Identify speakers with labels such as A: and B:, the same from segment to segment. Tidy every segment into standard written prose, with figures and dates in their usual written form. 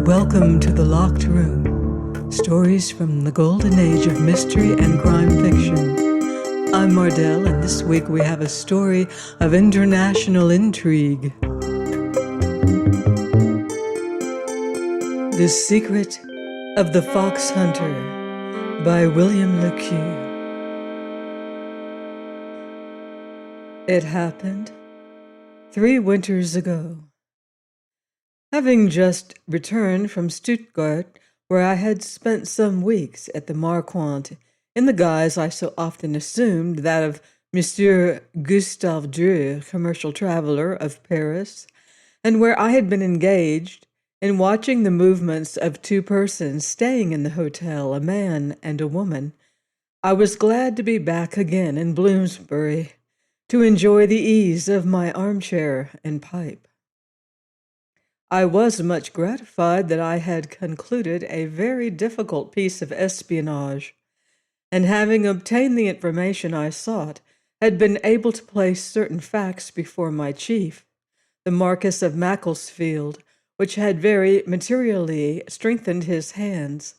A: Welcome to The Locked Room, stories from the golden age of mystery and crime fiction. I'm Mardell, and this week we have a story of international intrigue. The Secret of the Foxhunter by William Le Queux. It happened 3 winters ago. Having just returned from Stuttgart, where I had spent some weeks at the Marquand in the guise I so often assumed that of Monsieur Gustave Dreux, commercial traveler of Paris, and where I had been engaged in watching the movements of 2 persons staying in the hotel, a man and a woman, I was glad to be back again in Bloomsbury to enjoy the ease of my armchair and pipe. I was much gratified that I had concluded a very difficult piece of espionage, and having obtained the information I sought, had been able to place certain facts before my chief, the Marquis of Macclesfield, which had very materially strengthened his hands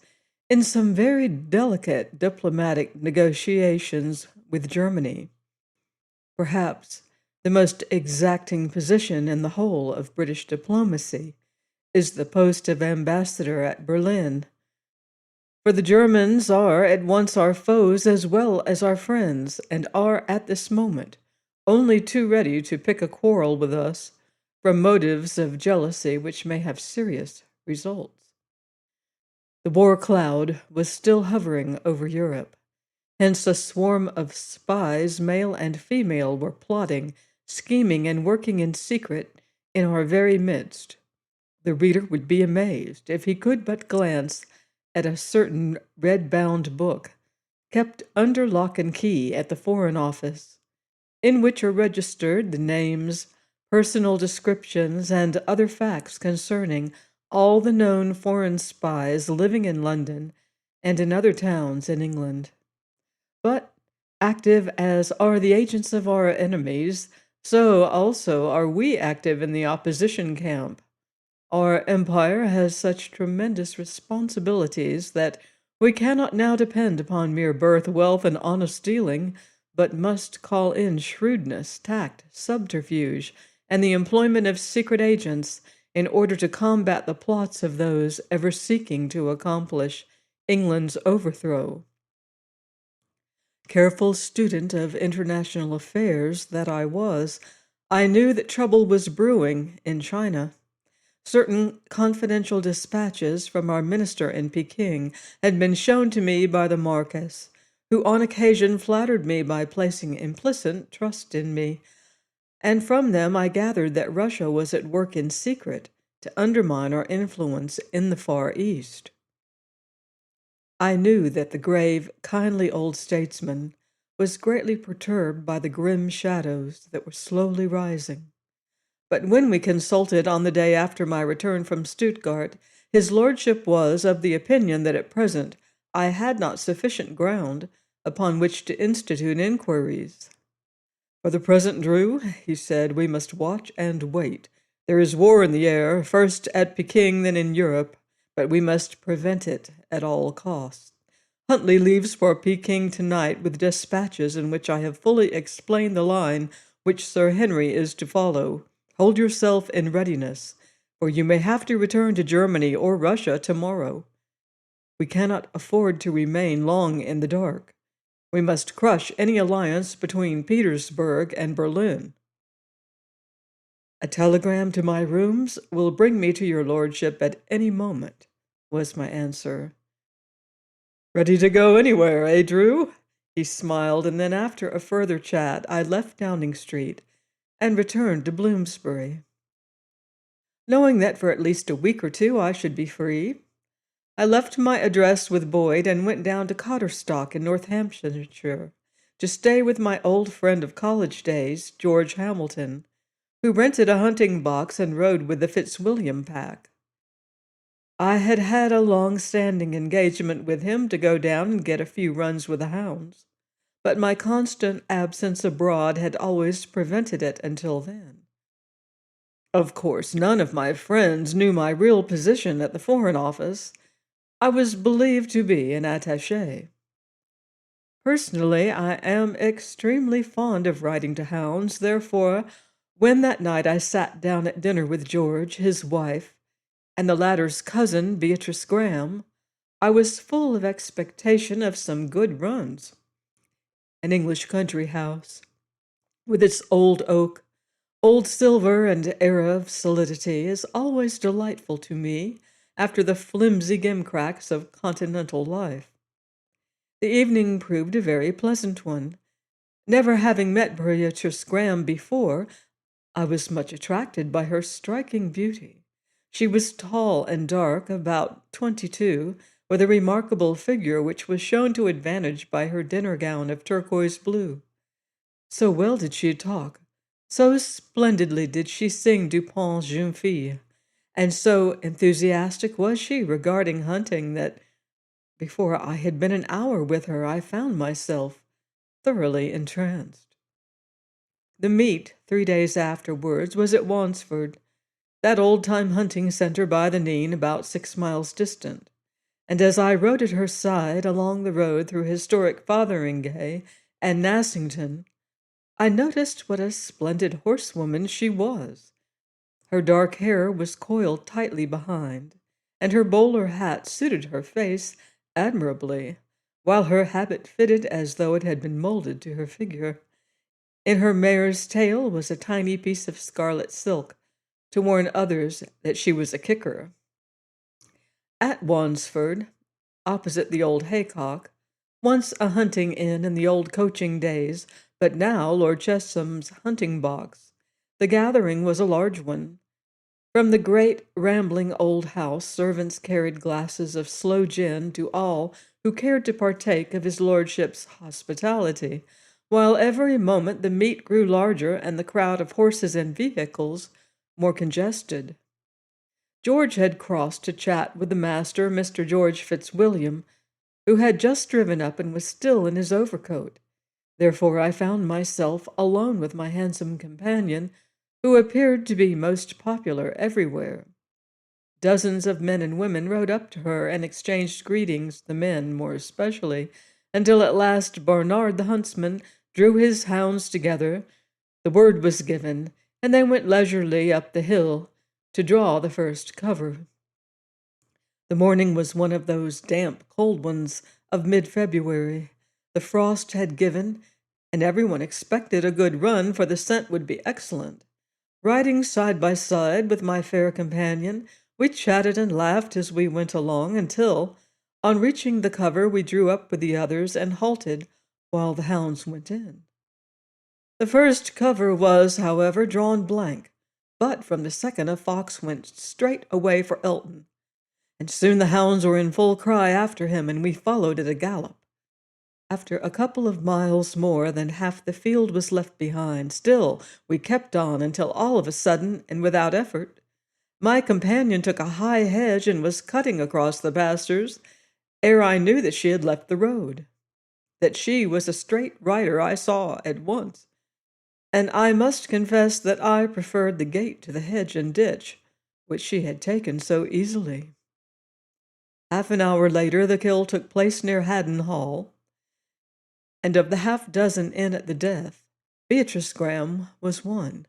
A: in some very delicate diplomatic negotiations with Germany. Perhaps the most exacting position in the whole of British diplomacy is the post of ambassador at Berlin. For the Germans are at once our foes as well as our friends, and are at this moment only too ready to pick a quarrel with us from motives of jealousy which may have serious results. The war cloud was still hovering over Europe. Hence a swarm of spies, male and female, were plotting, scheming, and working in secret in our very midst. The reader would be amazed if he could but glance at a certain red-bound book, kept under lock and key at the Foreign Office, in which are registered the names, personal descriptions, and other facts concerning all the known foreign spies living in London and in other towns in England. But, active as are the agents of our enemies, so also are we active in the opposition camp. Our empire has such tremendous responsibilities that we cannot now depend upon mere birth, wealth, and honest dealing, but must call in shrewdness, tact, subterfuge, and the employment of secret agents in order to combat the plots of those ever seeking to accomplish England's overthrow. Careful student of international affairs that I was, I knew that trouble was brewing in China. Certain confidential dispatches from our minister in Peking had been shown to me by the Marquis, who on occasion flattered me by placing implicit trust in me, and from them I gathered that Russia was at work in secret to undermine our influence in the Far East. I knew that the grave, kindly old statesman was greatly perturbed by the grim shadows that were slowly rising. But when we consulted on the day after my return from Stuttgart, his lordship was of the opinion that at present I had not sufficient ground upon which to institute inquiries. "For the present, Dreux," he said, "we must watch and wait. There is war in the air, first at Peking, then in Europe, but we must prevent it at all costs. Huntley leaves for Peking tonight with dispatches in which I have fully explained the line which Sir Henry is to follow. Hold yourself in readiness, for you may have to return to Germany or Russia tomorrow. We cannot afford to remain long in the dark. We must crush any alliance between Petersburg and Berlin." "A telegram to my rooms will bring me to your lordship at any moment," was my answer. "Ready to go anywhere, eh, Dreux?" He smiled, and then after a further chat, I left Downing Street and returned to Bloomsbury. Knowing that for at least a week or 2 I should be free, I left my address with Boyd and went down to Cotterstock in Northamptonshire to stay with my old friend of college days, George Hamilton, who rented a hunting box and rode with the Fitzwilliam pack. I had had a long-standing engagement with him to go down and get a few runs with the hounds, but my constant absence abroad had always prevented it until then. Of course, none of my friends knew my real position at the Foreign Office. I was believed to be an attaché. Personally, I am extremely fond of riding to hounds. Therefore, when that night I sat down at dinner with George, his wife, and the latter's cousin, Beatrice Graham, I was full of expectation of some good runs. An English country house, with its old oak, old silver, and air of solidity, is always delightful to me after the flimsy gimcracks of continental life. The evening proved a very pleasant one. Never having met Beatrice Graham before, I was much attracted by her striking beauty. She was tall and dark, about 22, with a remarkable figure which was shown to advantage by her dinner gown of turquoise blue. So well did she talk, so splendidly did she sing Dupint's Jeune Fille, and so enthusiastic was she regarding hunting that before I had been an hour with her I found myself thoroughly entranced. The meet, 3 days afterwards, was at Wansford, that old-time hunting centre by the Nene, about 6 miles distant, and as I rode at her side along the road through historic Fotheringay and Nassington, I noticed what a splendid horsewoman she was. Her dark hair was coiled tightly behind, and her bowler hat suited her face admirably, while her habit fitted as though it had been molded to her figure. In her mare's tail was a tiny piece of scarlet silk, to warn others that she was a kicker. At Wansford, opposite the old haycock, once a hunting inn in the old coaching days, but now Lord Chessham's hunting box, the gathering was a large one. From the great rambling old house, servants carried glasses of sloe gin to all who cared to partake of his lordship's hospitality, while every moment the meet grew larger and the crowd of horses and vehicles more congested. George had crossed to chat with the master, Mr. George Fitzwilliam, who had just driven up and was still in his overcoat. Therefore I found myself alone with my handsome companion, who appeared to be most popular everywhere. Dozens of men and women rode up to her and exchanged greetings, the men more especially, until at last Barnard the huntsman drew his hounds together, the word was given, and they went leisurely up the hill to draw the first cover. The morning was one of those damp, cold ones of mid-February. The frost had given, and everyone expected a good run, for the scent would be excellent. Riding side by side with my fair companion, we chatted and laughed as we went along until, on reaching the cover, we drew up with the others and halted while the hounds went in. The first cover was, however, drawn blank, but from the second a fox went straight away for Elton, and soon the hounds were in full cry after him, and we followed at a gallop. After a couple of miles more than half the field was left behind. Still, we kept on until all of a sudden, and without effort, my companion took a high hedge and was cutting across the pastures ere I knew that she had left the road. That she was a straight rider I saw at once, and I must confess that I preferred the gate to the hedge and ditch, which she had taken so easily. Half an hour later the kill took place near Haddon Hall, and of the half-dozen in at the death, Beatrice Graham was one.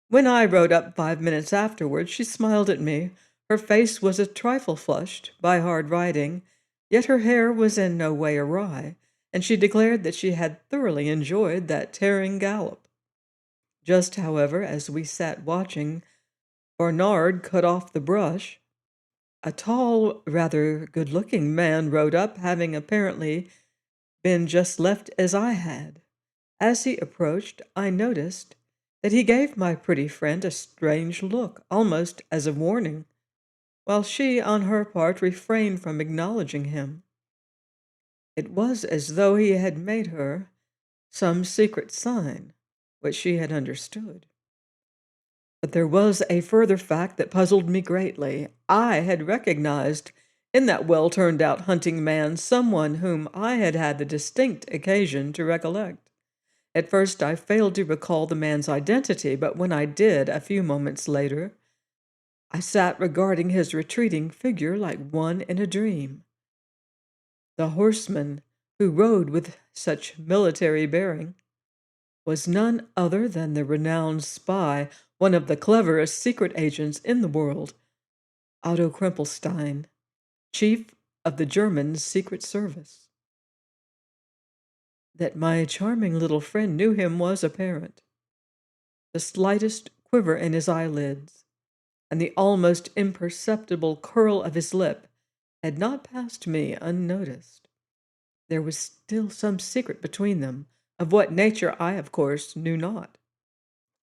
A: When I rode up 5 minutes afterwards, she smiled at me. Her face was a trifle flushed by hard riding, yet her hair was in no way awry, and she declared that she had thoroughly enjoyed that tearing gallop. Just, however, as we sat watching, Barnard cut off the brush. A tall, rather good-looking man rode up, having apparently been just left as I had. As he approached, I noticed that he gave my pretty friend a strange look, almost as a warning, while she, on her part, refrained from acknowledging him. It was as though he had made her some secret sign, which she had understood. But there was a further fact that puzzled me greatly. I had recognized in that well-turned-out hunting man someone whom I had had the distinct occasion to recollect, At first, I failed to recall the man's identity, but when I did, a few moments later, I sat regarding his retreating figure like one in a dream. The horseman who rode with such military bearing was none other than the renowned spy, one of the cleverest secret agents in the world, Otto Krempelstein, chief of the German Secret Service. That my charming little friend knew him was apparent. The slightest quiver in his eyelids and the almost imperceptible curl of his lip had not passed me unnoticed. There was still some secret between them, of what nature I, of course, knew not.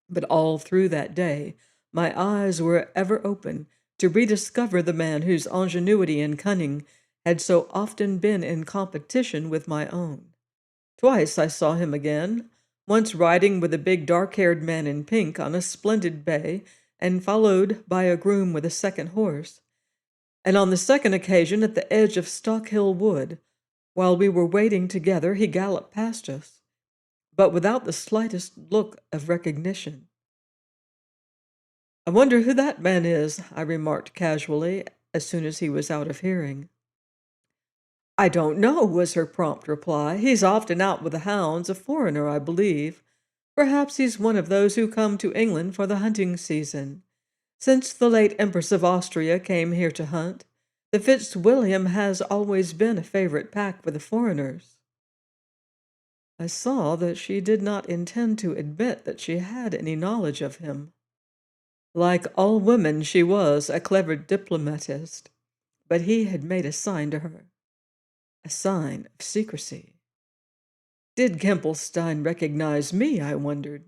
A: But all through that day, my eyes were ever open to rediscover the man whose ingenuity and cunning had so often been in competition with my own. Twice I saw him again, once riding with a big dark-haired man in pink on a splendid bay, and followed by a groom with a second horse, and on the second occasion at the edge of Stockhill Wood. While we were waiting together, he galloped past us, but without the slightest look of recognition. "I wonder who that man is," I remarked casually, as soon as he was out of hearing. "I don't know," was her prompt reply. "He's often out with the hounds, a foreigner, I believe. Perhaps he's one of those who come to England for the hunting season. Since the late Empress of Austria came here to hunt, the Fitzwilliam has always been a favorite pack with the foreigners." I saw that she did not intend to admit that she had any knowledge of him. Like all women, she was a clever diplomatist, but he had made a sign to her, a sign of secrecy. Did Kempelstein recognize me, I wondered.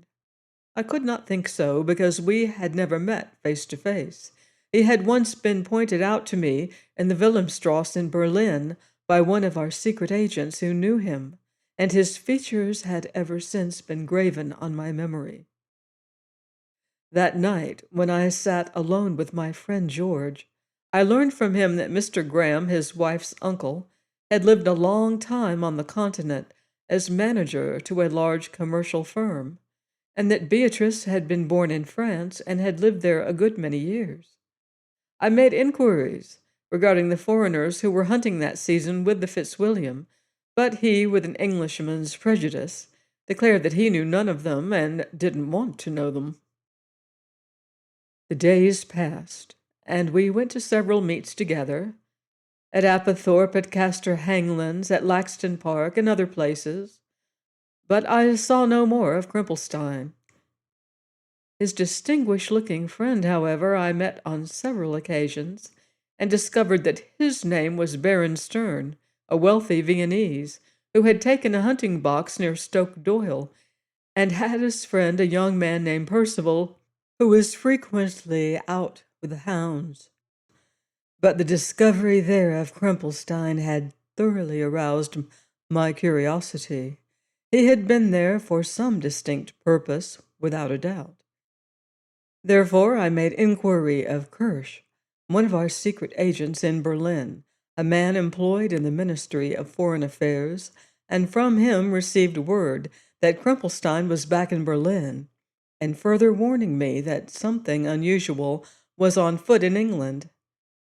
A: I could not think so, because we had never met face to face. He had once been pointed out to me in the Wilhelmstrasse in Berlin by one of our secret agents who knew him, and his features had ever since been graven on my memory. That night, when I sat alone with my friend George, I learned from him that Mr. Graham, his wife's uncle, had lived a long time on the continent as manager to a large commercial firm, and that Beatrice had been born in France and had lived there a good many years. I made inquiries regarding the foreigners who were hunting that season with the Fitzwilliam, but he, with an Englishman's prejudice, declared that he knew none of them and didn't want to know them. The days passed, and we went to several meets together, at Appethorpe, at Castor Hanglands, at Laxton Park, and other places, but I saw no more of Krempelstein. His distinguished-looking friend, however, I met on several occasions, and discovered that his name was Baron Stern, a wealthy Viennese, who had taken a hunting box near Stoke Doyle, and had as friend a young man named Percival, who was frequently out with the hounds. But the discovery there of Krempelstein had thoroughly aroused my curiosity. He had been there for some distinct purpose, without a doubt. Therefore, I made inquiry of Kirsch, one of our secret agents in Berlin, a man employed in the Ministry of Foreign Affairs, and from him received word that Krempelstein was back in Berlin, and further warning me that something unusual was on foot in England.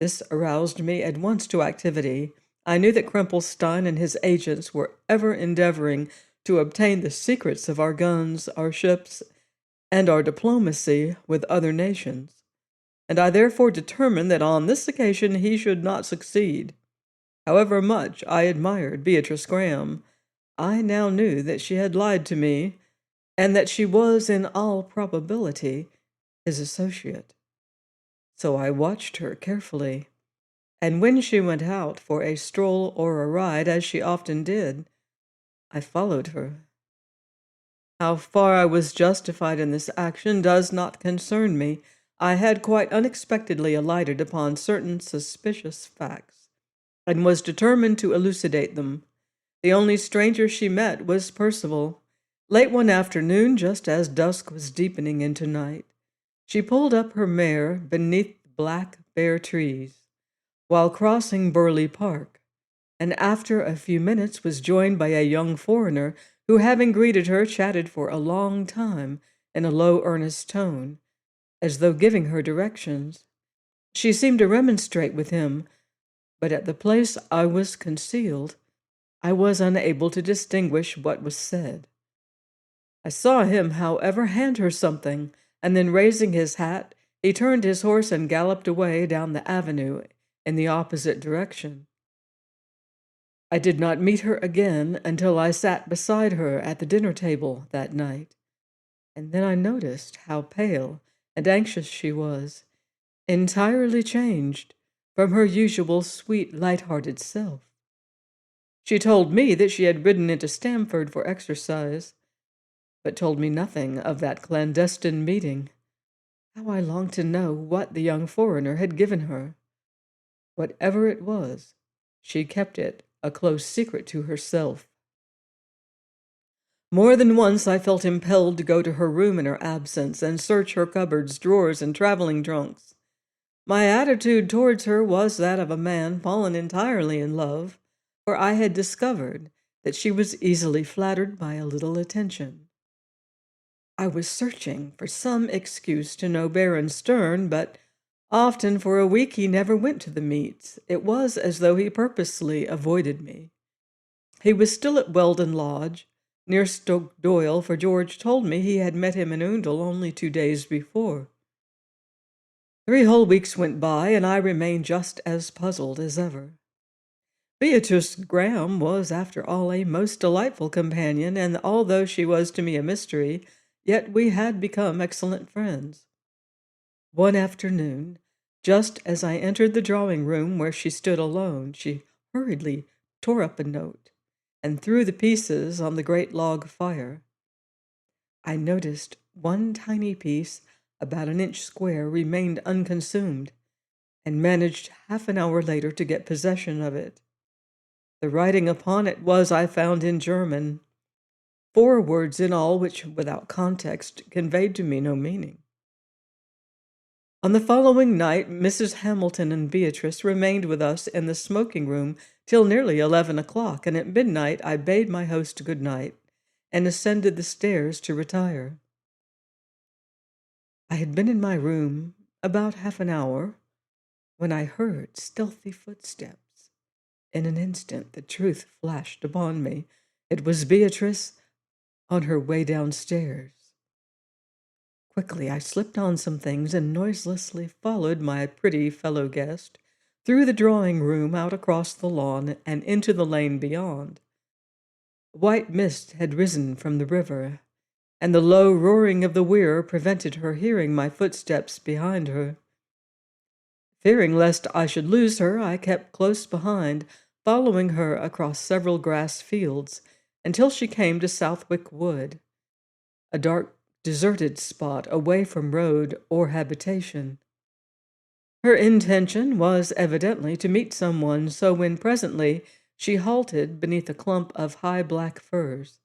A: This aroused me at once to activity. I knew that Krempelstein and his agents were ever endeavoring to obtain the secrets of our guns, our ships, and our diplomacy with other nations, and I therefore determined that on this occasion he should not succeed. However much I admired Beatrice Graham, I now knew that she had lied to me, and that she was, in all probability, his associate. So I watched her carefully, and when she went out for a stroll or a ride, as she often did, I followed her. How far I was justified in this action does not concern me. I had quite unexpectedly alighted upon certain suspicious facts, and was determined to elucidate them. The only stranger she met was Percival. Late one afternoon, just as dusk was deepening into night, she pulled up her mare beneath the black, bare trees, while crossing Burley Park, and after a few minutes was joined by a young foreigner who, having greeted her, chatted for a long time in a low, earnest tone, as though giving her directions. She seemed to remonstrate with him, but at the place I was concealed, I was unable to distinguish what was said. I saw him, however, hand her something, and then raising his hat, he turned his horse and galloped away down the avenue in the opposite direction. I did not meet her again until I sat beside her at the dinner table that night, and then I noticed how pale and anxious she was, entirely changed from her usual sweet, light-hearted self. She told me that she had ridden into Stamford for exercise, but told me nothing of that clandestine meeting. How I longed to know what the young foreigner had given her. Whatever it was, she kept it a close secret to herself. More than once I felt impelled to go to her room in her absence and search her cupboards, drawers, and traveling trunks. My attitude towards her was that of a man fallen entirely in love, for I had discovered that she was easily flattered by a little attention. I was searching for some excuse to know Baron Stern, but often for a week he never went to the meets. It was as though he purposely avoided me. He was still at Weldon Lodge, near Stoke Doyle, for George told me he had met him in Oundle only 2 days before. 3 whole weeks went by, and I remained just as puzzled as ever. Beatrice Graham was, after all, a most delightful companion, and although she was to me a mystery, yet we had become excellent friends. One afternoon, just as I entered the drawing-room where she stood alone, she hurriedly tore up a note and threw the pieces on the great log fire. I noticed one tiny piece, about an inch square, remained unconsumed, and managed half an hour later to get possession of it. The writing upon it was, I found, in German, 4 words in all, which, without context, conveyed to me no meaning. On the following night, Mrs. Hamilton and Beatrice remained with us in the smoking room till nearly 11 o'clock, and at midnight I bade my host good night and ascended the stairs to retire. I had been in my room about half an hour when I heard stealthy footsteps. In an instant, the truth flashed upon me. It was Beatrice on her way downstairs. Quickly, I slipped on some things and noiselessly followed my pretty fellow guest through the drawing-room, out across the lawn, and into the lane beyond. White mist had risen from the river, and the low roaring of the weir prevented her hearing my footsteps behind her. Fearing lest I should lose her, I kept close behind, following her across several grass fields until she came to Southwick Wood, a dark, deserted spot away from road or habitation. Her intention was evidently to meet someone, so when presently she halted beneath a clump of high black firs,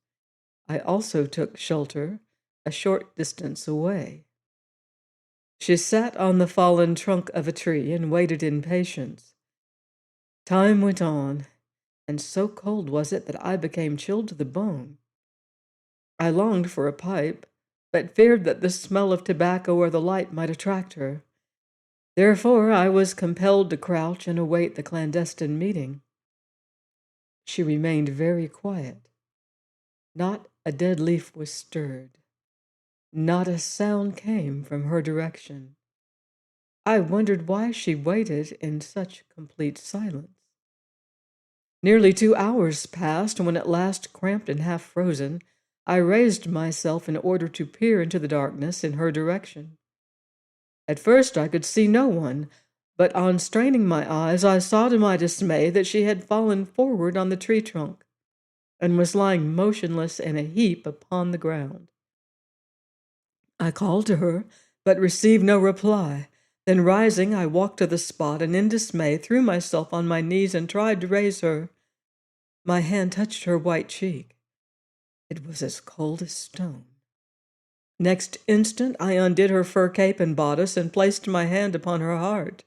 A: I also took shelter a short distance away. She sat on the fallen trunk of a tree and waited in patience. Time went on, and so cold was it that I became chilled to the bone. I longed for a pipe, but feared that the smell of tobacco or the light might attract her. Therefore, I was compelled to crouch and await the clandestine meeting. She remained very quiet. Not a dead leaf was stirred. Not a sound came from her direction. I wondered why she waited in such complete silence. Nearly 2 hours passed, when at last, cramped and half frozen, I raised myself in order to peer into the darkness in her direction. At first I could see no one, but on straining my eyes I saw to my dismay that she had fallen forward on the tree trunk and was lying motionless in a heap upon the ground. I called to her, but received no reply. Then rising, I walked to the spot and in dismay threw myself on my knees and tried to raise her. My hand touched her white cheek. It was as cold as stone. Next instant, I undid her fur cape and bodice and placed my hand upon her heart.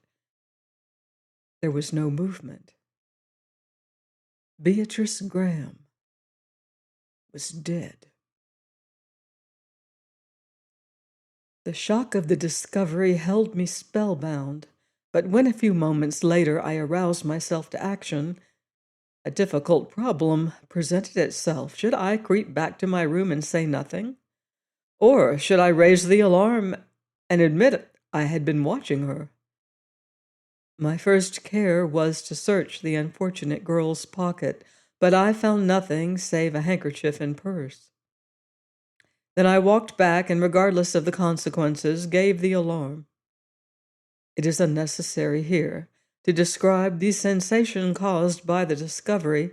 A: There was no movement. Beatrice Graham. was dead. The shock of the discovery held me spellbound, but when a few moments later I aroused myself to action, a difficult problem presented itself. Should I creep back to my room and say nothing? Or should I raise the alarm and admit I had been watching her? My first care was to search the unfortunate girl's pocket, but I found nothing save a handkerchief and purse. Then I walked back and, regardless of the consequences, gave the alarm. It is unnecessary here to describe the sensation caused by the discovery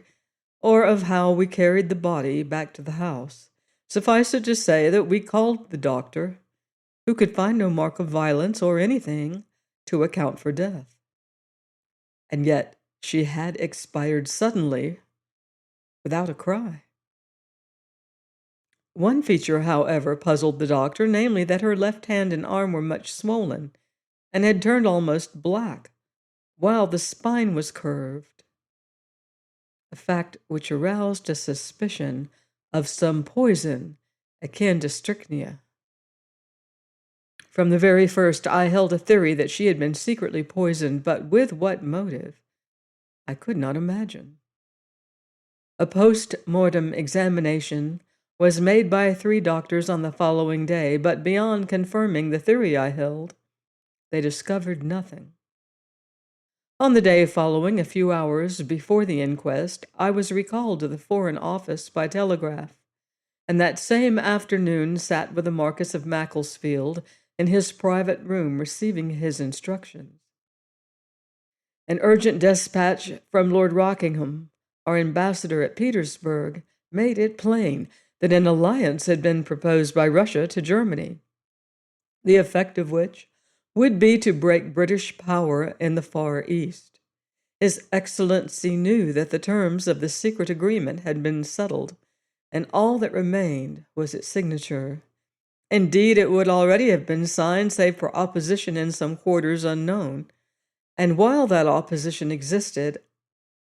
A: or of how we carried the body back to the house. Suffice it to say that we called the doctor, who could find no mark of violence or anything to account for death. And yet she had expired suddenly without a cry. One feature, however, puzzled the doctor, namely that her left hand and arm were much swollen and had turned almost black, while the spine was curved, a fact which aroused a suspicion of some poison akin to strychnia. From the very first, I held a theory that she had been secretly poisoned, but with what motive, I could not imagine. A post-mortem examination was made by 3 doctors on the following day, but beyond confirming the theory I held, they discovered nothing. On the day following, a few hours before the inquest, I was recalled to the Foreign Office by telegraph, and that same afternoon sat with the Marquis of Macclesfield in his private room receiving his instructions. An urgent despatch from Lord Rockingham, our ambassador at Petersburg, made it plain that an alliance had been proposed by Russia to Germany, the effect of which would be to break British power in the Far East. His Excellency knew that the terms of the secret agreement had been settled, and all that remained was its signature. Indeed, it would already have been signed, save for opposition in some quarters unknown. And while that opposition existed,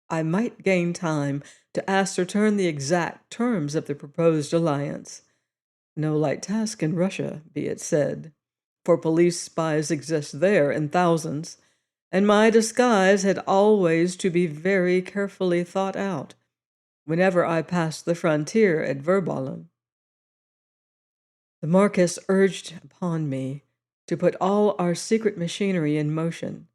A: I might gain time to ascertain the exact terms of the proposed alliance. No light task in Russia, be it said, for police spies exist there in thousands, and my disguise had always to be very carefully thought out whenever I passed the frontier at Verballen. The Marquis urged upon me to put all our secret machinery in motion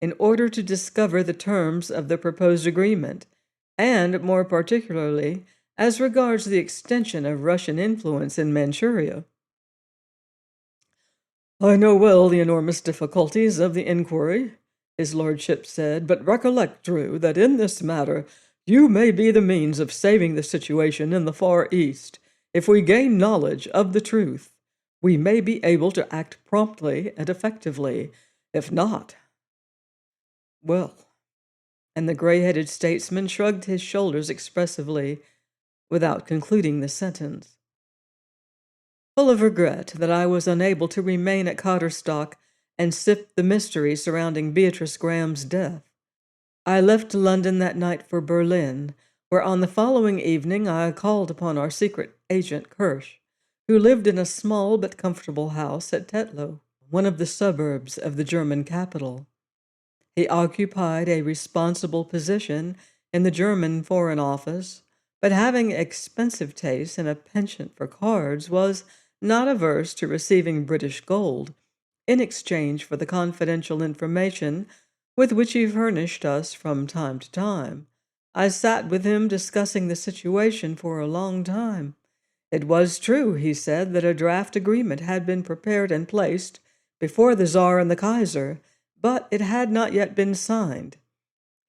A: in order to discover the terms of the proposed agreement, and more particularly as regards the extension of Russian influence in Manchuria. "I know well the enormous difficulties of the inquiry," his lordship said, "but recollect, Drew, that in this matter you may be the means of saving the situation in the Far East. If we gain knowledge of the truth, we may be able to act promptly and effectively. If not, well," and the gray-headed statesman shrugged his shoulders expressively without concluding the sentence. Full of regret that I was unable to remain at Cotterstock and sift the mystery surrounding Beatrice Graham's death, I left London that night for Berlin, where on the following evening I called upon our secret agent Kirsch, who lived in a small but comfortable house at Tetlow, one of the suburbs of the German capital. He occupied a responsible position in the German Foreign Office, but having expensive tastes and a penchant for cards, was not averse to receiving British gold in exchange for the confidential information with which he furnished us from time to time. I sat with him discussing the situation for a long time. It was true, he said, that a draft agreement had been prepared and placed before the Tsar and the Kaiser, but it had not yet been signed.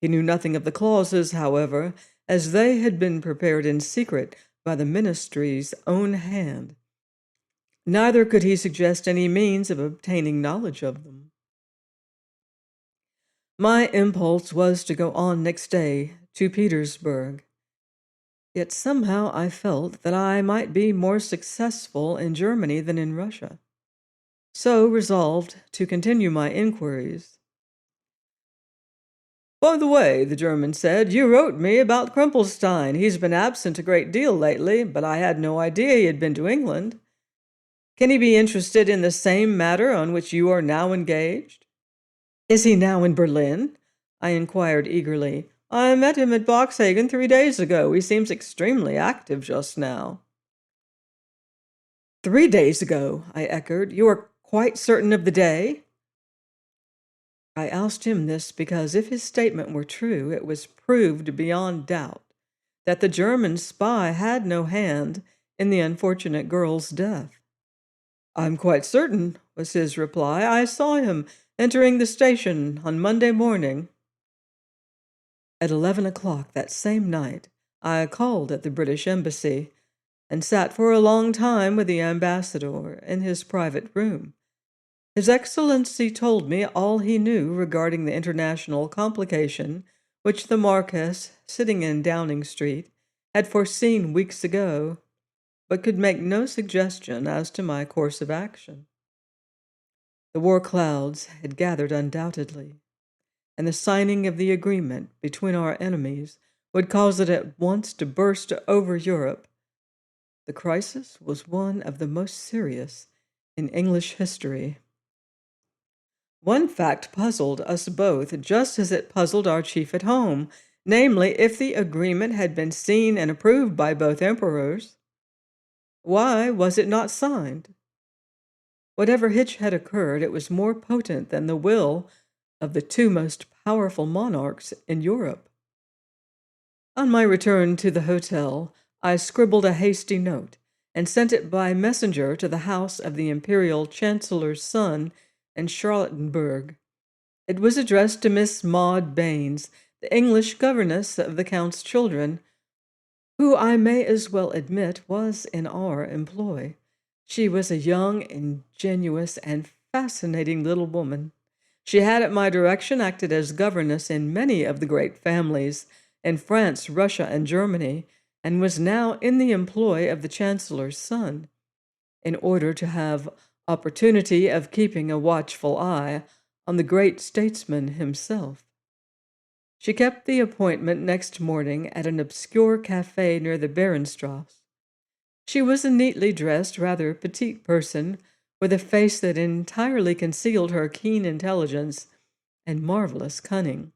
A: He knew nothing of the clauses, however, as they had been prepared in secret by the ministry's own hand. Neither could he suggest any means of obtaining knowledge of them. My impulse was to go on next day to Petersburg. Yet somehow I felt that I might be more successful in Germany than in Russia, so resolved to continue my inquiries. "By the way," the German said, "you wrote me about Krempelstein. He's been absent a great deal lately, but I had no idea he had been to England. Can he be interested in the same matter on which you are now engaged?" "Is he now in Berlin?" I inquired eagerly. "I met him at Boxhagen 3 days ago. He seems extremely active just now." 3 days ago, I echoed. "You are quite certain of the day?" I asked him this because if his statement were true, it was proved beyond doubt that the German spy had no hand in the unfortunate girl's death. "I'm quite certain," was his reply. "I saw him entering the station on Monday morning." At 11 o'clock that same night, I called at the British Embassy and sat for a long time with the ambassador in his private room. His Excellency told me all he knew regarding the international complication which the Marquess, sitting in Downing Street, had foreseen weeks ago, but could make no suggestion as to my course of action. The war clouds had gathered undoubtedly, and the signing of the agreement between our enemies would cause it at once to burst over Europe. The crisis was one of the most serious in English history. One fact puzzled us both, just as it puzzled our chief at home, namely, if the agreement had been seen and approved by both emperors, why was it not signed? Whatever hitch had occurred, it was more potent than the will of the two most powerful monarchs in Europe. On my return to the hotel, I scribbled a hasty note and sent it by messenger to the house of the imperial chancellor's son in Charlottenburg. It was addressed to Miss Maud Baines, the English governess of the Count's children, who I may as well admit was in our employ. She was a young, ingenuous, and fascinating little woman. She had, at my direction, acted as governess in many of the great families in France, Russia, and Germany, and was now in the employ of the Chancellor's son, in order to have opportunity of keeping a watchful eye on the great statesman himself. She kept the appointment next morning at an obscure cafe near the Baronstrasse. She was a neatly dressed, rather petite person, with a face that entirely concealed her keen intelligence and marvelous cunning.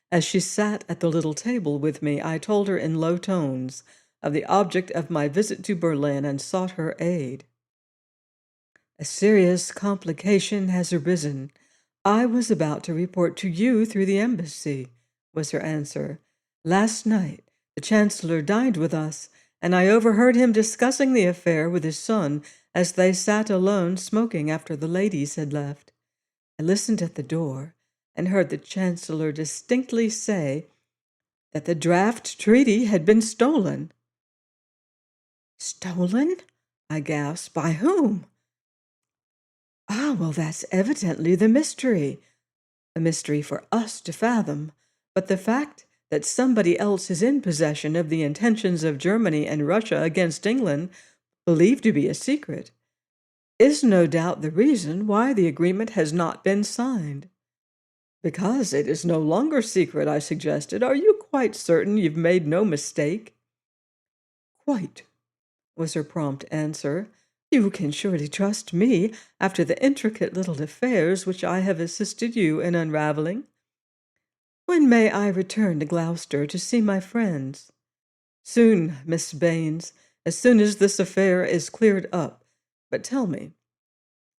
A: As she sat at the little table with me, I told her in low tones of the object of my visit to Berlin and sought her aid. "A serious complication has arisen. I was about to report to you through the embassy," was her answer. "Last night, the Chancellor dined with us, and I overheard him discussing the affair with his son as they sat alone smoking after the ladies had left. I listened at the door and heard the Chancellor distinctly say that the draft treaty had been stolen." "Stolen?" I gasped. "By whom?" "Ah, well, that's evidently the mystery. A mystery for us to fathom. But the fact that somebody else is in possession of the intentions of Germany and Russia against England, believed to be a secret, is no doubt the reason why the agreement has not been signed." "Because it is no longer secret," I suggested. "Are you quite certain you've made no mistake?" "Quite," was her prompt answer. "You can surely trust me after the intricate little affairs which I have assisted you in unraveling. When may I return to Gloucester to see my friends?" "Soon, Miss Baines, as soon as this affair is cleared up. But tell me,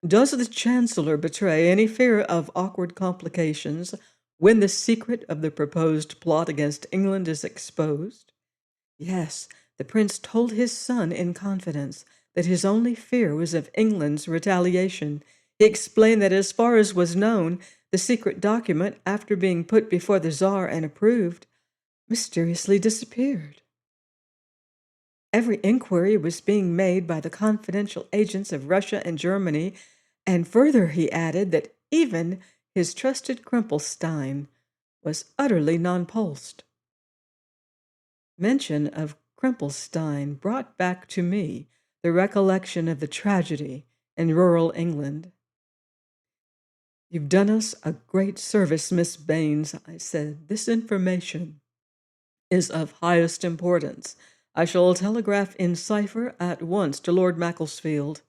A: does the Chancellor betray any fear of awkward complications when the secret of the proposed plot against England is exposed?" "Yes, the Prince told his son in confidence that his only fear was of England's retaliation. He explained that as far as was known, the secret document, after being put before the Tsar and approved, mysteriously disappeared. Every inquiry was being made by the confidential agents of Russia and Germany, and further he added that even his trusted Krempelstein was utterly nonplussed." Mention of Krempelstein brought back to me the recollection of the tragedy in rural England. You've done us a great service, Miss Baines, I said. This information is of highest importance. I shall telegraph in cipher at once to Lord Macclesfield.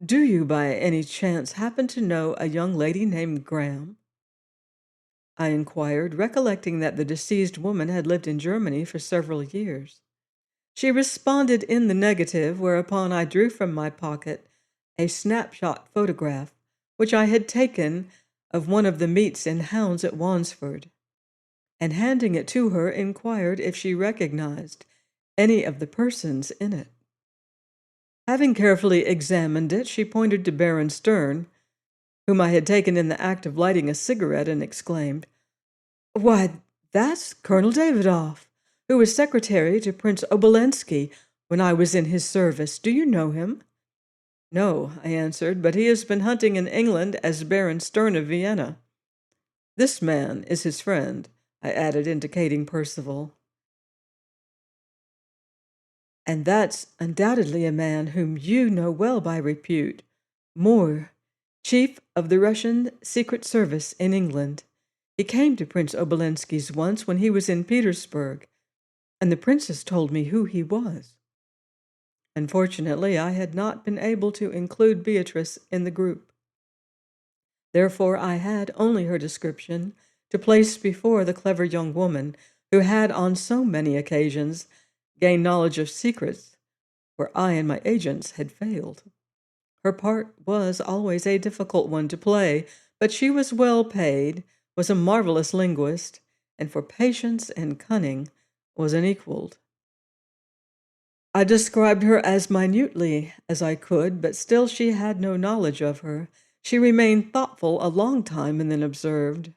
A: Do you, by any chance, happen to know a young lady named Graham? I inquired, recollecting that the deceased woman had lived in Germany for several years. She responded in the negative, whereupon I drew from my pocket a snapshot photograph, which I had taken of one of the meets and hounds at Wansford, and handing it to her, inquired if she recognized any of the persons in it. Having carefully examined it, she pointed to Baron Stern, whom I had taken in the act of lighting a cigarette, and exclaimed, "Why, that's Colonel Davidoff, who was secretary to Prince Obolensky when I was in his service. Do you know him?" "No," I answered, "but he has been hunting in England as Baron Stern of Vienna. This man is his friend," I added, indicating Percival. "And that's undoubtedly a man whom you know well by repute, Moore, chief of the Russian Secret Service in England. He came to Prince Obolensky's once when he was in Petersburg, and the princess told me who he was." Unfortunately, I had not been able to include Beatrice in the group. Therefore, I had only her description to place before the clever young woman who had on so many occasions gained knowledge of secrets where I and my agents had failed. Her part was always a difficult one to play, but she was well paid, was a marvelous linguist, and for patience and cunning was unequaled. I described her as minutely as I could, but still she had no knowledge of her. She remained thoughtful a long time and then observed,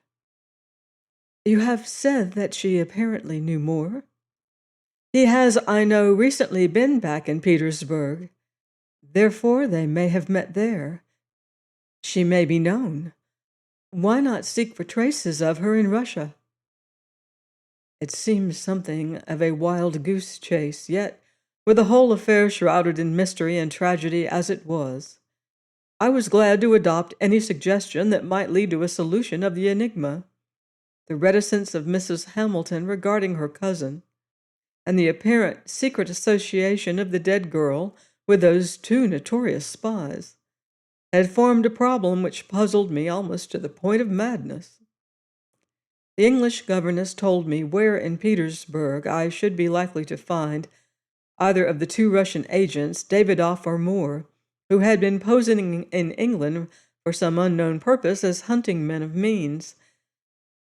A: "You have said that she apparently knew more? He has, I know, recently been back in Petersburg. Therefore, they may have met there. She may be known. Why not seek for traces of her in Russia?" It seemed something of a wild goose chase, yet, with the whole affair shrouded in mystery and tragedy as it was, I was glad to adopt any suggestion that might lead to a solution of the enigma. The reticence of Mrs. Hamilton regarding her cousin, and the apparent secret association of the dead girl with those two notorious spies, had formed a problem which puzzled me almost to the point of madness. The English governess told me where in Petersburg I should be likely to find either of the two Russian agents, Davidoff or Moore, who had been posing in England for some unknown purpose as hunting men of means.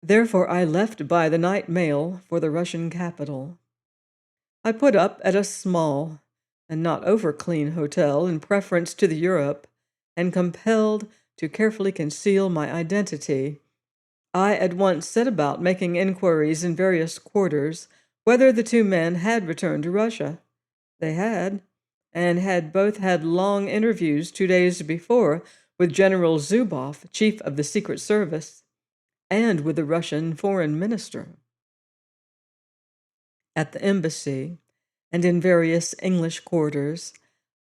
A: Therefore I left by the night mail for the Russian capital. I put up at a small and not over-clean hotel in preference to the Europe, and compelled to carefully conceal my identity, I at once set about making inquiries in various quarters whether the two men had returned to Russia. They had, and had both had long interviews 2 days before with General Zuboff, chief of the Secret Service, and with the Russian foreign minister. At the embassy, and in various English quarters,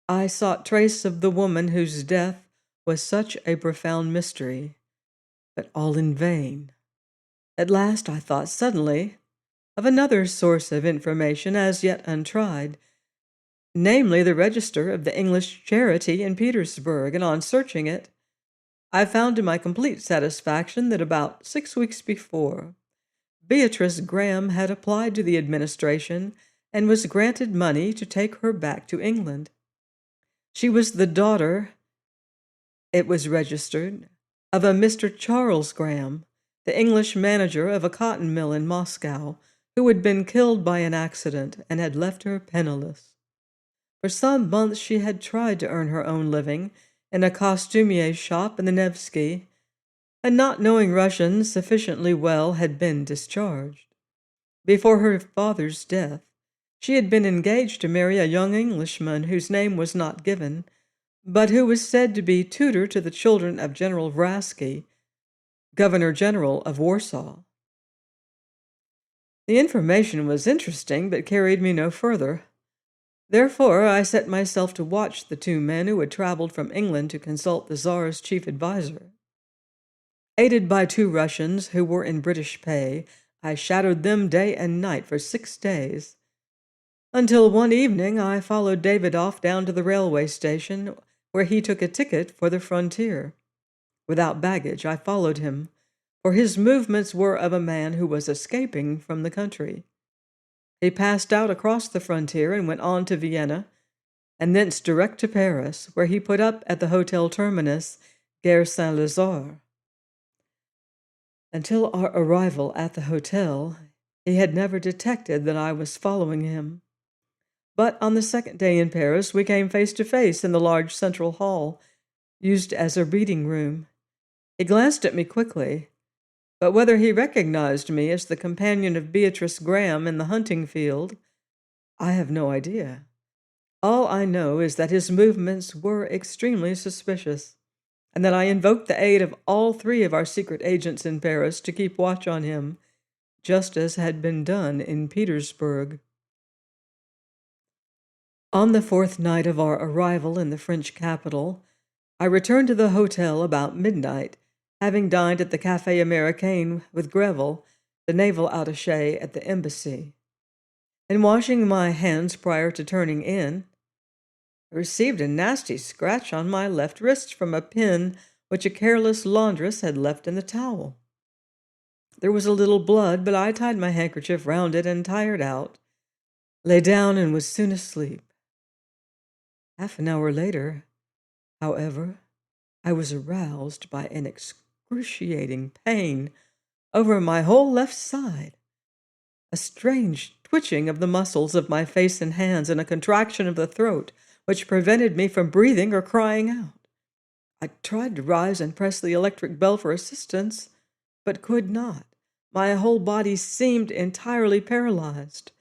A: I sought trace of the woman whose death was such a profound mystery, but all in vain. At last I thought suddenly of another source of information as yet untried, namely the register of the English Charity in Petersburg, and on searching it, I found to my complete satisfaction that about 6 weeks before, Beatrice Graham had applied to the administration and was granted money to take her back to England. She was the daughter, it was registered, of a Mr. Charles Graham, the English manager of a cotton mill in Moscow, who had been killed by an accident and had left her penniless. For some months she had tried to earn her own living in a costumier's shop in the Nevsky, and not knowing Russian sufficiently well had been discharged. Before her father's death, she had been engaged to marry a young Englishman whose name was not given, but who was said to be tutor to the children of General Vraski, Governor-General of Warsaw. The information was interesting, but carried me no further. Therefore, I set myself to watch the two men who had traveled from England to consult the Tsar's chief adviser. Aided by 2 Russians who were in British pay, I shadowed them day and night for 6 days, until one evening I followed Davidoff down to the railway station, where he took a ticket for the frontier. Without baggage, I followed him, for his movements were of a man who was escaping from the country. He passed out across the frontier and went on to Vienna, and thence direct to Paris, where he put up at the Hotel Terminus, Gare Saint-Lazare. Until our arrival at the hotel, he had never detected that I was following him. But on the second day in Paris, we came face to face in the large central hall, used as a reading room. He glanced at me quickly, but whether he recognized me as the companion of Beatrice Graham in the hunting field, I have no idea. All I know is that his movements were extremely suspicious, and that I invoked the aid of all 3 of our secret agents in Paris to keep watch on him, just as had been done in Petersburg. On the 4th night of our arrival in the French capital, I returned to the hotel about midnight, having dined at the Café Américain with Greville, the naval attaché at the embassy. In washing my hands prior to turning in, I received a nasty scratch on my left wrist from a pin which a careless laundress had left in the towel. There was a little blood, but I tied my handkerchief round it and, tired out, lay down and was soon asleep. Half an hour later, however, I was aroused by an excruciating pain over my whole left side, a strange twitching of the muscles of my face and hands, and a contraction of the throat which prevented me from breathing or crying out. I tried to rise and press the electric bell for assistance, but could not. My whole body seemed entirely paralyzed.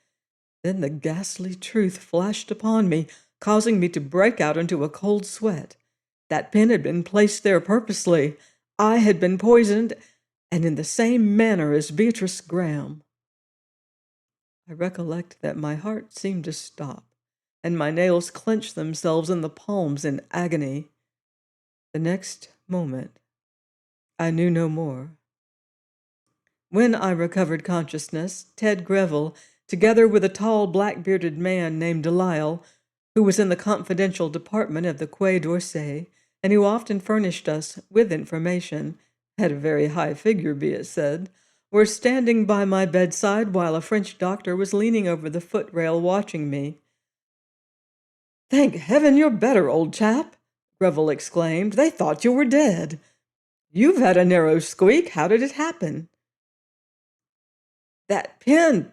A: Then the ghastly truth flashed upon me, causing me to break out into a cold sweat. That pin had been placed there purposely. I had been poisoned, and in the same manner as Beatrice Graham. I recollect that my heart seemed to stop, and my nails clenched themselves in the palms in agony. The next moment, I knew no more. When I recovered consciousness, Ted Greville, together with a tall, black-bearded man named Delisle, who was in the confidential department of the Quai d'Orsay, and who often furnished us with information, at a very high figure, be it said, were standing by my bedside while a French doctor was leaning over the footrail watching me. "Thank heaven you're better, old chap," Greville exclaimed. "They thought you were dead. You've had a narrow squeak. How did it happen?" "That pin,"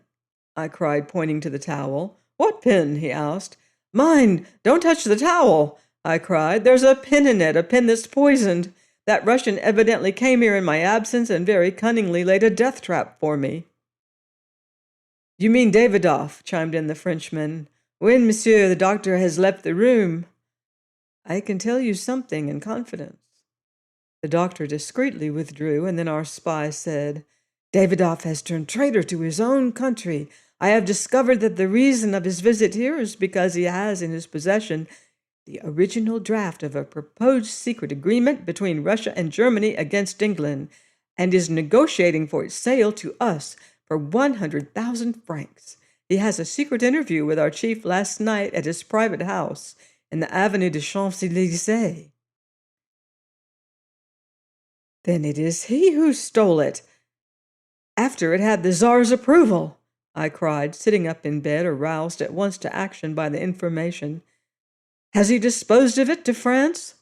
A: I cried, pointing to the towel. "What pin?" he asked. "Mine! Don't touch the towel!" I cried. "There's a pin in it, a pin that's poisoned. That Russian evidently came here in my absence and very cunningly laid a death trap for me." "You mean Davidoff," chimed in the Frenchman. "When, monsieur, the doctor has left the room, I can tell you something in confidence." The doctor discreetly withdrew, and then our spy said, "Davidoff has turned traitor to his own country. I have discovered that the reason of his visit here is because he has in his possession the original draft of a proposed secret agreement between Russia and Germany against England, and is negotiating for its sale to us for 100,000 francs. He has a secret interview with our chief last night at his private house in the Avenue des Champs-Élysées." "Then it is he who stole it, after it had the Tsar's approval," I cried, sitting up in bed, aroused at once to action by the information. "Has he disposed of it to France?"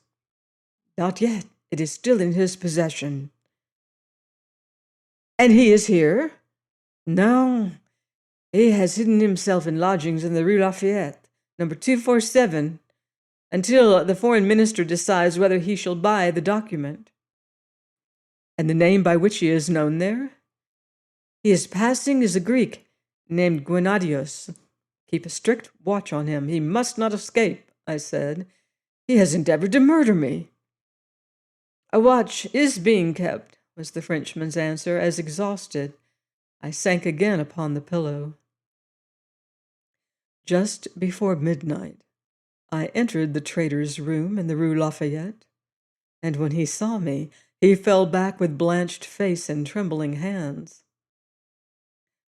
A: "Not yet. It is still in his possession." "And he is here?" "No. He has hidden himself in lodgings in the Rue Lafayette, number 247, until the foreign minister decides whether he shall buy the document." "And the name by which he is known there?" "He is passing as a Greek named Gwenadios. Keep a strict watch on him. He must not escape," I said. "He has endeavored to murder me." "A watch is being kept," was the Frenchman's answer, as, exhausted, I sank again upon the pillow. Just before midnight, I entered the traitor's room in the Rue Lafayette, and when he saw me, He fell back with blanched face and trembling hands.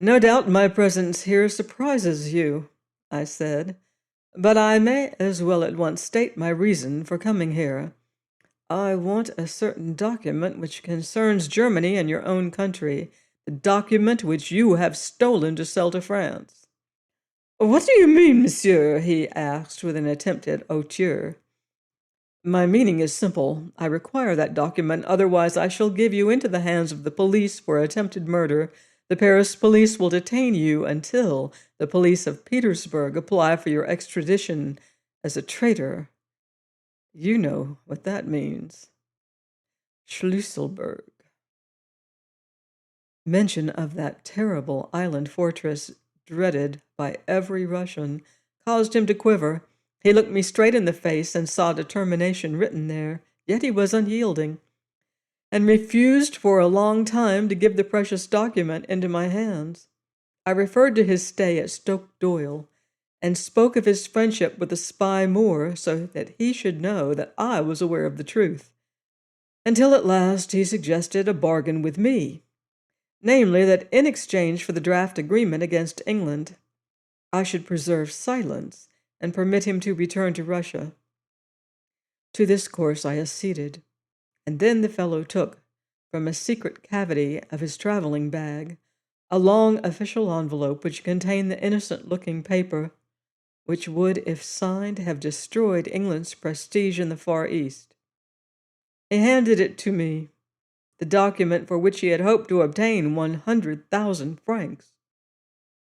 A: "No doubt my presence here surprises you," I said, "but I may as well at once state my reason for coming here. I want a certain document which concerns Germany and your own country, the document which you have stolen to sell to France." "What do you mean, monsieur?" he asked with an attempt at hauteur. "My meaning is simple. I require that document, otherwise I shall give you into the hands of the police for attempted murder. The Paris police will detain you until the police of Petersburg apply for your extradition as a traitor. You know what that means. Schlüsselburg." Mention of that terrible island fortress, dreaded by every Russian, caused him to quiver. He looked me straight in the face and saw determination written there, yet he was unyielding, and refused for a long time to give the precious document into my hands. I referred to his stay at Stoke-Doyle, and spoke of his friendship with the spy Moore so that he should know that I was aware of the truth, until at last he suggested a bargain with me, namely that in exchange for the draft agreement against England, I should preserve silence and permit him to return to Russia. To this course I acceded, and then the fellow took, from a secret cavity of his traveling bag, a long official envelope which contained the innocent-looking paper, which would, if signed, have destroyed England's prestige in the Far East. He handed it to me, the document for which he had hoped to obtain 100,000 francs.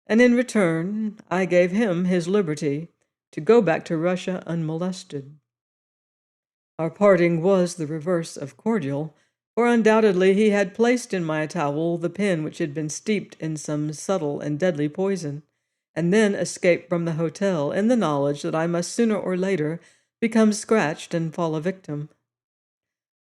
A: And in return, I gave him his liberty to go back to Russia unmolested. Our parting was the reverse of cordial, for undoubtedly he had placed in my towel the pen which had been steeped in some subtle and deadly poison, and then escaped from the hotel in the knowledge that I must sooner or later become scratched and fall a victim.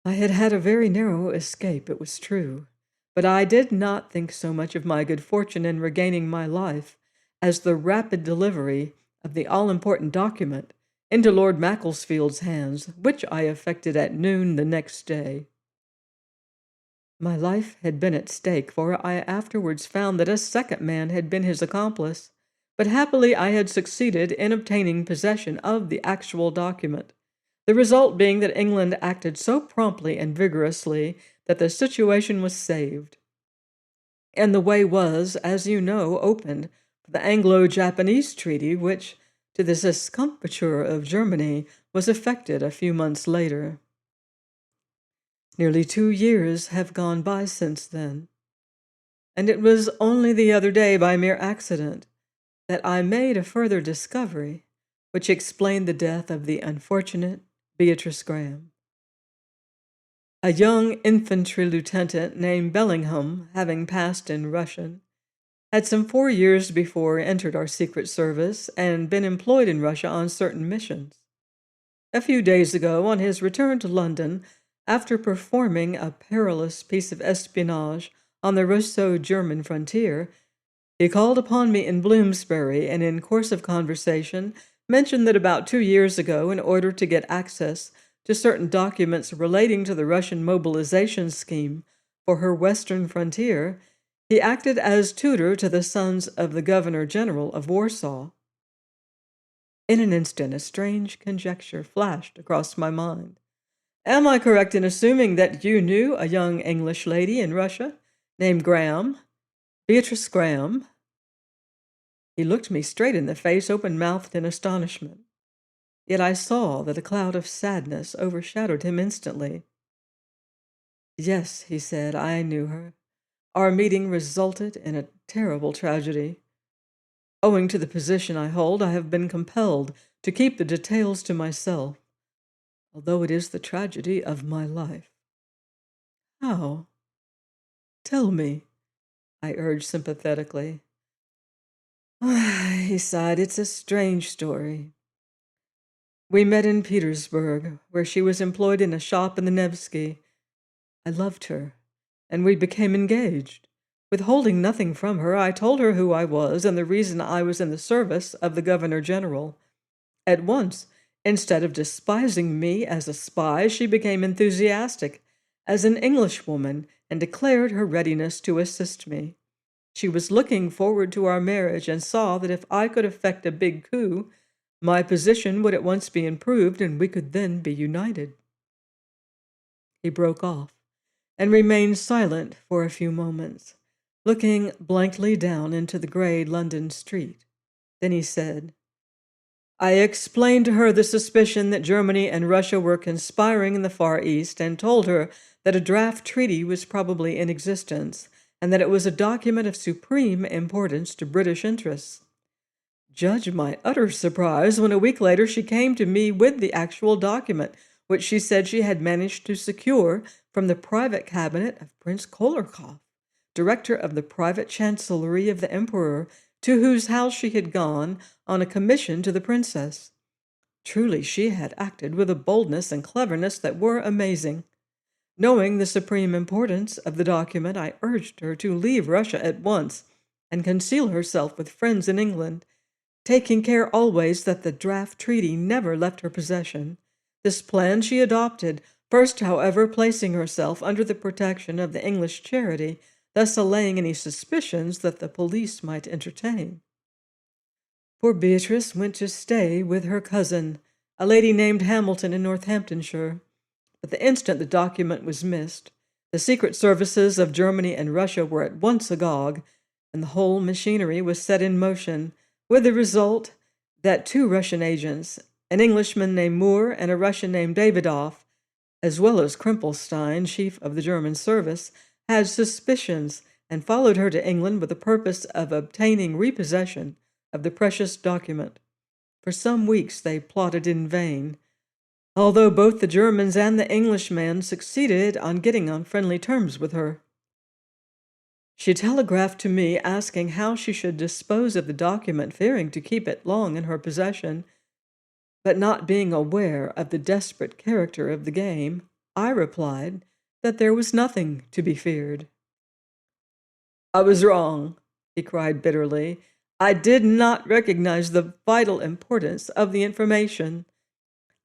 A: I had had a very narrow escape, it was true, but I did not think so much of my good fortune in regaining my life as the rapid delivery of the all-important document into Lord Macclesfield's hands, which I effected at noon the next day. My life had been at stake, for I afterwards found that a second man had been his accomplice, but happily I had succeeded in obtaining possession of the actual document, the result being that England acted so promptly and vigorously that the situation was saved. And the way was, as you know, opened for the Anglo-Japanese treaty, which, to the discomfiture of Germany, was effected a few months later. Nearly 2 years have gone by since then, and it was only the other day, by mere accident, that I made a further discovery which explained the death of the unfortunate Beatrice Graham. A young infantry lieutenant named Bellingham, having passed in Russian, had some 4 years before entered our secret service and been employed in Russia on certain missions. A few days ago, on his return to London, after performing a perilous piece of espionage on the Russo-German frontier, he called upon me in Bloomsbury and in course of conversation mentioned that about 2 years ago, in order to get access to certain documents relating to the Russian mobilization scheme for her western frontier, he acted as tutor to the sons of the Governor-General of Warsaw. In an instant, a strange conjecture flashed across my mind. Am I correct in assuming that you knew a young English lady in Russia named Graham, Beatrice Graham? He looked me straight in the face, open-mouthed in astonishment. Yet I saw that a cloud of sadness overshadowed him instantly. "Yes," he said, "I knew her. Our meeting resulted in a terrible tragedy. Owing to the position I hold, I have been compelled to keep the details to myself, although it is the tragedy of my life." "How? Tell me," I urged sympathetically. He sighed. "It's a strange story. We met in Petersburg, where she was employed in a shop in the Nevsky. I loved her, and we became engaged. Withholding nothing from her, I told her who I was and the reason I was in the service of the Governor-General. At once, instead of despising me as a spy, she became enthusiastic, as an Englishwoman and declared her readiness to assist me. She was looking forward to our marriage and saw that if I could effect a big coup, my position would at once be improved and we could then be united. He broke off and remained silent for a few moments, looking blankly down into the gray London street. Then he said, I explained to her the suspicion that Germany and Russia were conspiring in the Far East and told her that a draft treaty was probably in existence and that it was a document of supreme importance to British interests. Judge my utter surprise when a week later she came to me with the actual document, which she said she had managed to secure from the private cabinet of Prince Kolorkov, director of the private chancellery of the emperor, to whose house she had gone on a commission to the princess. Truly, she had acted with a boldness and cleverness that were amazing. Knowing the supreme importance of the document, I urged her to leave Russia at once and conceal herself with friends in England, taking care always that the draft treaty never left her possession. This plan she adopted, first, however, placing herself under the protection of the English charity, thus allaying any suspicions that the police might entertain. Poor Beatrice went to stay with her cousin, a lady named Hamilton in Northamptonshire. But the instant the document was missed, the secret services of Germany and Russia were at once agog, and the whole machinery was set in motion, with the result that 2 Russian agents, an Englishman named Moore and a Russian named Davidoff, as well as Krempelstein, chief of the German service, had suspicions and followed her to England with the purpose of obtaining repossession of the precious document. For some weeks they plotted in vain, although both the Germans and the Englishman succeeded on getting on friendly terms with her. She telegraphed to me asking how she should dispose of the document, fearing to keep it long in her possession, but not being aware of the desperate character of the game, I replied that there was nothing to be feared. I was wrong, he cried bitterly. I did not recognize the vital importance of the information.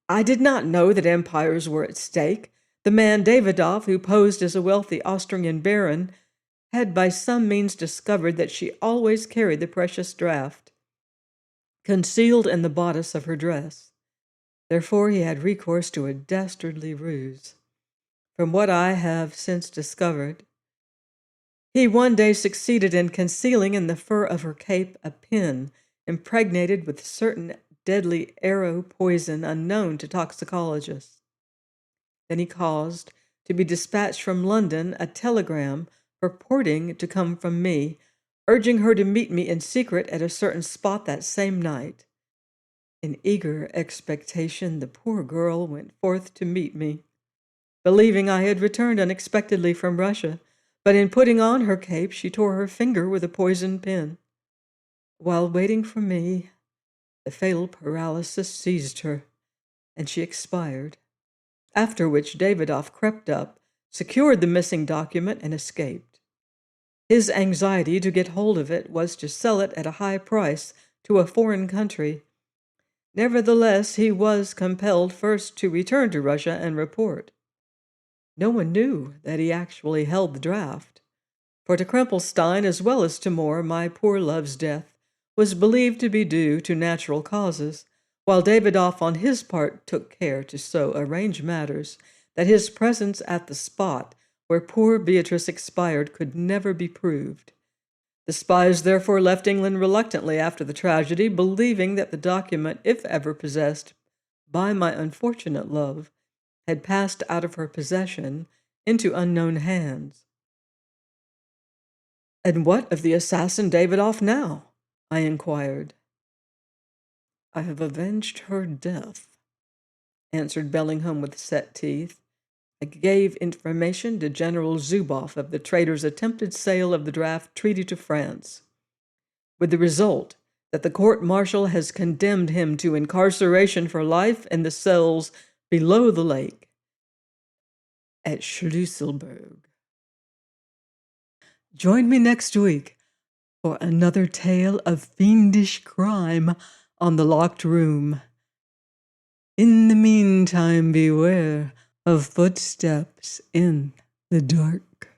A: I did not know that empires were at stake. The man Davidoff, who posed as a wealthy Austrian baron, had by some means discovered that she always carried the precious draft concealed in the bodice of her dress. Therefore he had recourse to a dastardly ruse. From what I have since discovered, he one day succeeded in concealing in the fur of her cape a pin impregnated with certain deadly arrow poison unknown to toxicologists. Then he caused to be dispatched from London a telegram purporting to come from me, urging her to meet me in secret at a certain spot that same night. In eager expectation, the poor girl went forth to meet me, believing I had returned unexpectedly from Russia, but in putting on her cape she tore her finger with a poisoned pin. While waiting for me, the fatal paralysis seized her, and she expired, after which Davidoff crept up, secured the missing document, and escaped. His anxiety to get hold of it was to sell it at a high price to a foreign country. Nevertheless, he was compelled first to return to Russia and report. No one knew that he actually held the draft, for to Krempelstein as well as to Moore, my poor love's death was believed to be due to natural causes, while Davidoff on his part took care to so arrange matters that his presence at the spot where poor Beatrice expired could never be proved. The spies therefore left England reluctantly after the tragedy, believing that the document, if ever possessed by my unfortunate love, had passed out of her possession into unknown hands. And what of the assassin Davidoff now? I inquired. I have avenged her death, answered Bellingham with set teeth. I gave information to General Zuboff of the traitor's attempted sale of the draft treaty to France, with the result that the court-martial has condemned him to incarceration for life in the cells below the lake at Schlüsselburg. Join me next week for another tale of fiendish crime on the locked room. In the meantime, beware of footsteps in the dark.